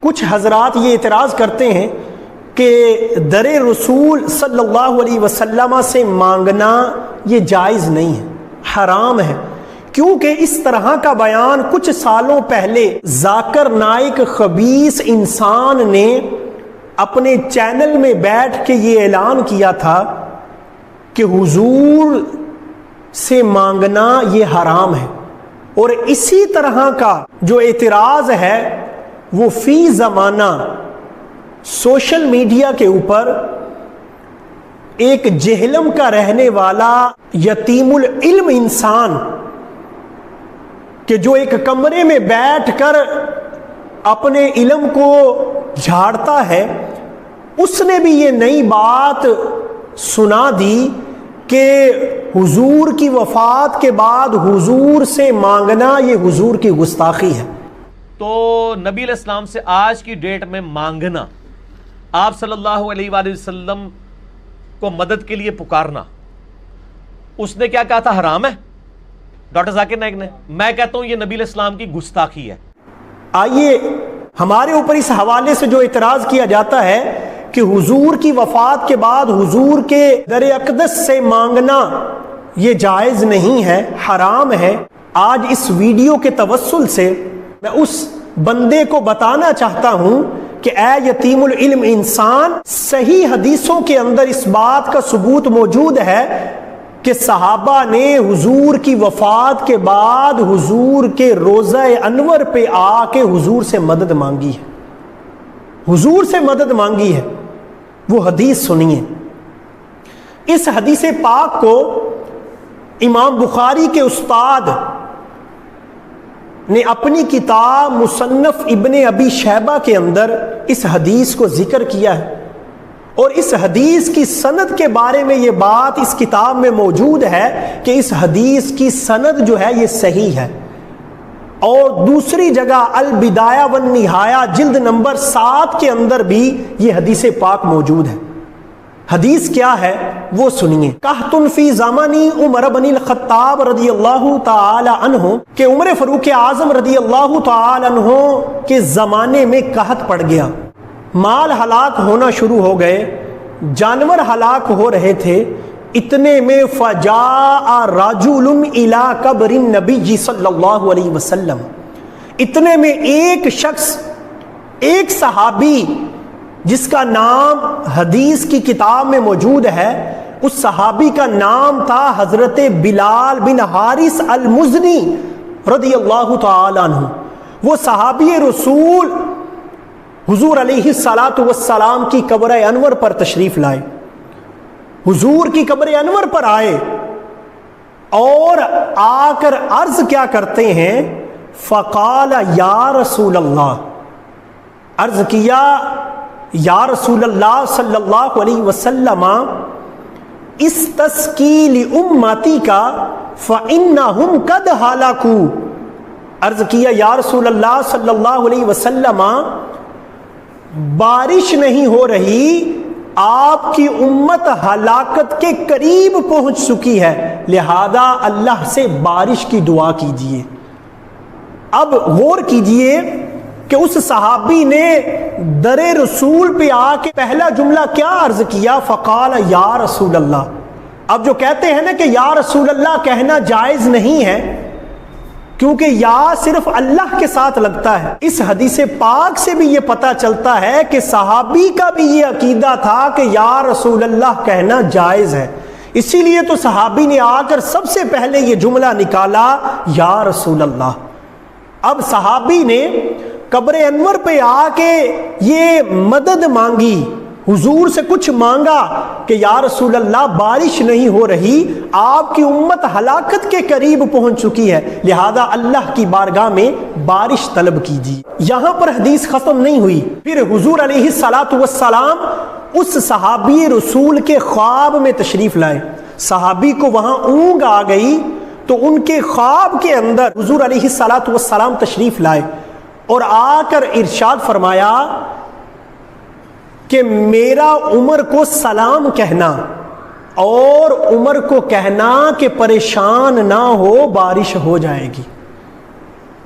کچھ حضرات یہ اعتراض کرتے ہیں کہ در رسول صلی اللہ علیہ وسلم سے مانگنا یہ جائز نہیں ہے، حرام ہے، کیونکہ اس طرح کا بیان کچھ سالوں پہلے ذاکر نائک خبیث انسان نے اپنے چینل میں بیٹھ کے یہ اعلان کیا تھا کہ حضور سے مانگنا یہ حرام ہے۔ اور اسی طرح کا جو اعتراض ہے وہ فی زمانہ سوشل میڈیا کے اوپر ایک جہلم کا رہنے والا یتیم العلم انسان کہ جو ایک کمرے میں بیٹھ کر اپنے علم کو جھاڑتا ہے، اس نے بھی یہ نئی بات سنا دی کہ حضور کی وفات کے بعد حضور سے مانگنا یہ حضور کی گستاخی ہے۔ تو نبی علیہ السلام سے آج کی ڈیٹ میں مانگنا، آپ صلی اللہ علیہ وآلہ وسلم کو مدد کے لیے پکارنا، اس نے کیا کہا تھا؟ حرام ہے۔ ڈاکٹر ذاکر نائک نے، میں کہتا ہوں یہ نبی علیہ السلام کی گستاخی ہے۔ آئیے ہمارے اوپر اس حوالے سے جو اعتراض کیا جاتا ہے کہ حضور کی وفات کے بعد حضور کے در اقدس سے مانگنا یہ جائز نہیں ہے، حرام ہے، آج اس ویڈیو کے توسل سے میں اس بندے کو بتانا چاہتا ہوں کہ اے یتیم العلم انسان، صحیح حدیثوں کے اندر اس بات کا ثبوت موجود ہے کہ صحابہ نے حضور کی وفات کے بعد حضور کے روضہ انور پہ آ کے حضور سے مدد مانگی ہے، حضور سے مدد مانگی ہے۔ وہ حدیث سنیے۔ اس حدیث پاک کو امام بخاری کے استاد نے اپنی کتاب مصنف ابن ابی شیبہ کے اندر اس حدیث کو ذکر کیا ہے، اور اس حدیث کی سند کے بارے میں یہ بات اس کتاب میں موجود ہے کہ اس حدیث کی سند جو ہے یہ صحیح ہے۔ اور دوسری جگہ البدایہ والنہایہ جلد نمبر 7 کے اندر بھی یہ حدیث پاک موجود ہے۔ حدیث کیا ہے وہ سنیے۔ قحط فی زمانی عمر بن الخطاب رضی اللہ تعالی عنہ، کہ عمر فاروق اعظم رضی اللہ تعالی عنہ کے زمانے میں قحط پڑ گیا، مال ہلاک ہونا شروع ہو گئے، جانور ہلاک ہو رہے تھے۔ اتنے میں فجاء رجل الی قبر النبی صلی اللہ علیہ وسلم، اتنے میں ایک شخص، ایک صحابی جس کا نام حدیث کی کتاب میں موجود ہے، اس صحابی کا نام تھا حضرت بلال بن حارث المزنی رضی اللہ تعالی عنہ۔ وہ صحابی رسول حضور علیہ السلام کی قبر انور پر تشریف لائے، حضور کی قبر انور پر آئے اور آ کر عرض کیا کرتے ہیں؟ فقال یا رسول اللہ، عرض کیا یا رسول اللہ صلی اللہ علیہ وسلم، استسقی لامتی کا فانہم قد ہلکوا، عرض کیا یا رسول اللہ صلی اللہ علیہ وسلم، بارش نہیں ہو رہی، آپ کی امت ہلاکت کے قریب پہنچ چکی ہے، لہذا اللہ سے بارش کی دعا کیجئے۔ اب غور کیجئے کہ اس صحابی نے در رسول پہ آ کے پہلا جملہ کیا عرض کیا؟ فقال یا رسول اللہ۔ اب جو کہتے ہیں نا کہ یا رسول اللہ کہنا جائز نہیں ہے کیونکہ یا صرف اللہ کے ساتھ لگتا ہے، اس حدیث پاک سے بھی یہ پتہ چلتا ہے کہ صحابی کا بھی یہ عقیدہ تھا کہ یا رسول اللہ کہنا جائز ہے، اسی لیے تو صحابی نے آ کر سب سے پہلے یہ جملہ نکالا یا رسول اللہ۔ اب صحابی نے قبر انور پہ آ کے یہ مدد مانگی، حضور سے کچھ مانگا کہ یا رسول اللہ بارش نہیں ہو رہی، آپ کی امت ہلاکت کے قریب پہنچ چکی ہے، لہذا اللہ کی بارگاہ میں بارش طلب کیجیے۔ یہاں پر حدیث ختم نہیں ہوئی، پھر حضور علیہ السلام اس صحابی رسول کے خواب میں تشریف لائے، صحابی کو وہاں اونگ آ گئی تو ان کے خواب کے اندر حضور علیہ السلام تشریف لائے اور آ کر ارشاد فرمایا کہ میرا عمر کو سلام کہنا اور عمر کو کہنا کہ پریشان نہ ہو، بارش ہو جائے گی۔